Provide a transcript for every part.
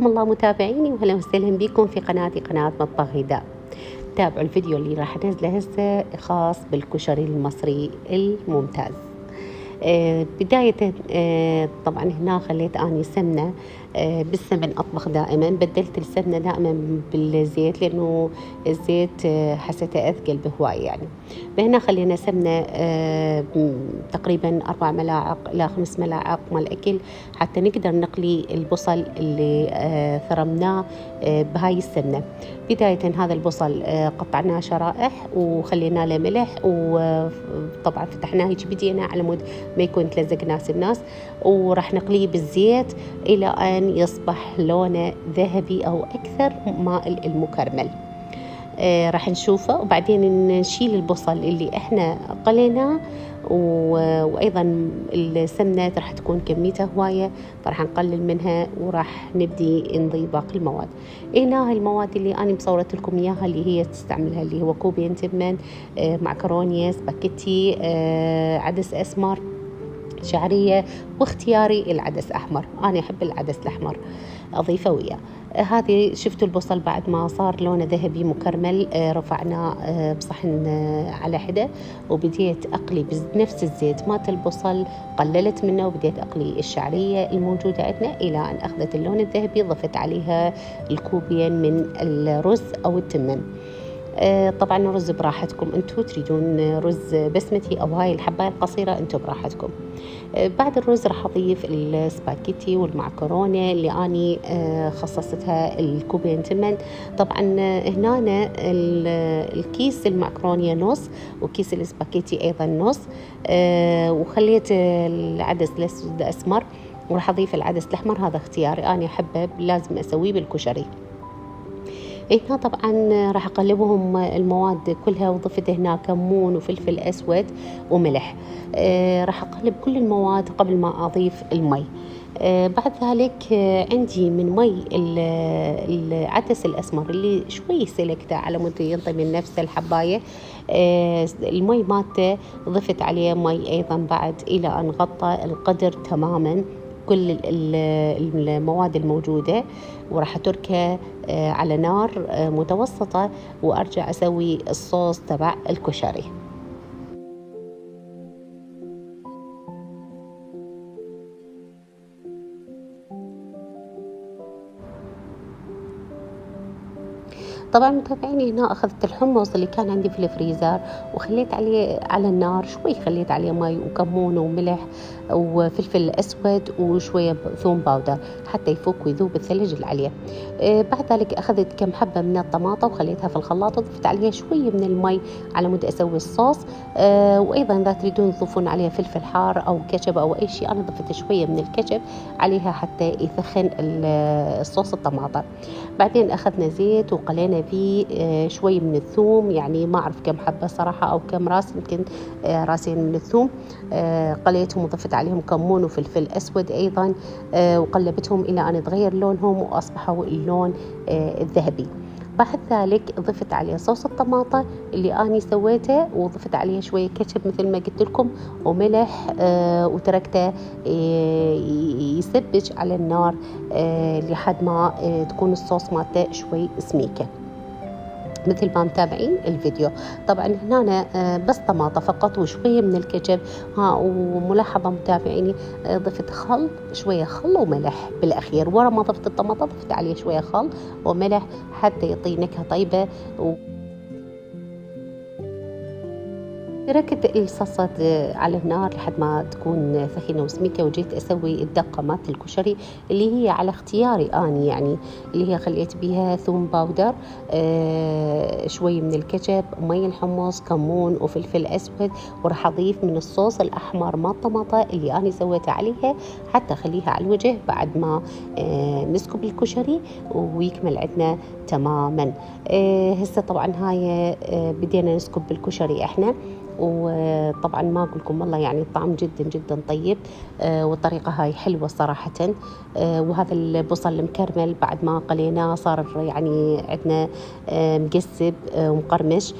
حياكم الله متابعيني، وهلا وسهلا بكم في قناتي قناة مطبخ غذاء. تابعوا الفيديو اللي راح انزله هسه خاص بالكشري المصري الممتاز. بداية طبعا هنا خليت اني سمنة بالسمن اطبخ دائما، بدلت السمنة دائما بالزيت لانه الزيت حسيته اثقل بهواي يعني. فهنا خلينا سمنة تقريبا 4 ملاعق الى 5 ملاعق مال اكل حتى نقدر نقلي البصل اللي ثرمناه بهاي السمنة. بداية هذا البصل قطعناه شرائح وخلينا له ملح، وطبعا فتحناه هيك بدينا على مود ما يكون تلزق ناس الناس، وراح نقليه بالزيت إلى أن يصبح لونه ذهبي أو أكثر مائل المكرمل. راح نشوفه، وبعدين نشيل البصل اللي احنا قليناه، وأيضا السمنة راح تكون كميتها هواية، فراح نقلل منها وراح نبدي نضيف باقي المواد. هنا هاي المواد اللي أنا مصورت لكم إياها اللي هي تستعملها، اللي هو كوبين تمن، معكرونية، سباكيتي، عدس أسمر، شعرية، واختياري العدس أحمر. أنا أحب العدس الأحمر أضيفه وياه. هذه شفتوا البصل بعد ما صار لونه ذهبي مكرمل رفعناه بصحن على حدة، وبديت أقلي بنفس الزيت مات البصل، قللت منه وبديت أقلي الشعرية الموجودة عندنا إلى أن أخذت اللون الذهبي. ضفت عليها الكوبين من الرز أو التمن. طبعا الرز براحتكم، انتم تريدون رز بسمتي او هاي الحباية القصيرة انتم براحتكم. بعد الرز راح اضيف السباكيتي والمعكرونة اللي اني خصصتها الكوبين تمن. طبعا هنا الكيس المعكرونية نص، وكيس السباكيتي ايضا نص، وخليت العدس الاسمر، وراح اضيف العدس الاحمر. هذا اختياري، انا احبه لازم اسويه بالكشري. هنا طبعا راح اقلبهم المواد كلها، وضفت هنا كمون وفلفل اسود وملح. راح اقلب كل المواد قبل ما اضيف المي. بعد ذلك عندي من مي العدس الاسمر اللي شوي سلكته على مود ينطي من نفس الحبايه. المي مالته ضفت عليه مي ايضا بعد الى ان غطى القدر تماما كل المواد الموجودة، وراح أتركه على نار متوسطة، وأرجع أسوي الصوص تبع الكشري. طبعا متابعيني هنا أخذت الحمص اللي كان عندي في الفريزر وخليت عليه على النار شوي، خليت عليه مي وكمون وملح وفلفل أسود وشوية ثوم باودر حتى يفك ويذوب الثلج اللي عليه. بعد ذلك أخذت كم حبة من الطماطة وخليتها في الخلاط، وضفت عليها شوية من المي على مود أسوي الصوص. وأيضا إذا تريدون تضيفون عليها فلفل حار أو كاتشب أو أي شيء، أنا ضفت شوية من الكاتشب عليها حتى يثخن الصوص الطماطة. بعدين أخذنا زيت وقلينا فيه شوي من الثوم، يعني ما أعرف كم حبة صراحة أو كم راس، يمكن راسين من الثوم. قليتهم وضفت عليهم كمون وفلفل أسود أيضا، وقلبتهم إلى أن يتغير لونهم وأصبحوا اللون الذهبي. بعد ذلك ضفت عليه صوص الطماطة اللي أنا سويته، وضفت عليه شوية كاتشب مثل ما قلت لكم وملح، وتركته يسبج على النار لحد ما تكون الصوص مالته شوي سميكة مثل ما متابعين الفيديو. طبعا هنا بس طماطة فقط وشوية من الكاتشب. وملاحظة متابعيني ضفت خل، شوية خل وملح بالأخير، ورا ما ضفت الطماطة ضفت عليه شوية خل وملح حتى يعطي نكهة طيبة. تركت الصلصة على النار لحد ما تكون ثخينة وسميكة، وجيت أسوي الدقة مالت الكشري اللي هي على اختياري أنا، يعني اللي هي خليت بيها ثوم باودر، شوي من الكاتشب، مي الحمص، كمون وفلفل أسود، وراح أضيف من الصوص الأحمر مال الطماطة اللي أنا سويته عليها حتى أخليها على الوجه بعد ما نسكب الكشري ويكمل عندنا تماما. هسه طبعا هاي بدينا نسكب بالكشري احنا، وطبعا ما أقول لكم والله يعني الطعم جدا جدا طيب، والطريقة هاي حلوة صراحة. وهذا البصل المكرمل بعد ما قليناه صار يعني عندنا مقسب ومقرمش،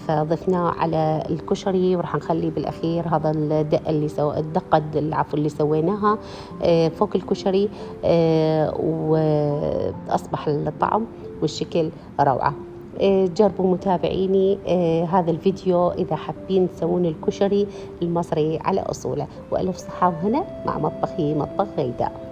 فضفناه على الكشري، وراح نخلي بالأخير هذا الدقة اللي سويناها فوق الكشري. أصبح الطعم والشكل روعة. جربوا متابعيني هذا الفيديو إذا حابين تسوون الكشري المصري على أصوله. وألف صحة وهنا مع مطبخي مطبخ غيداء.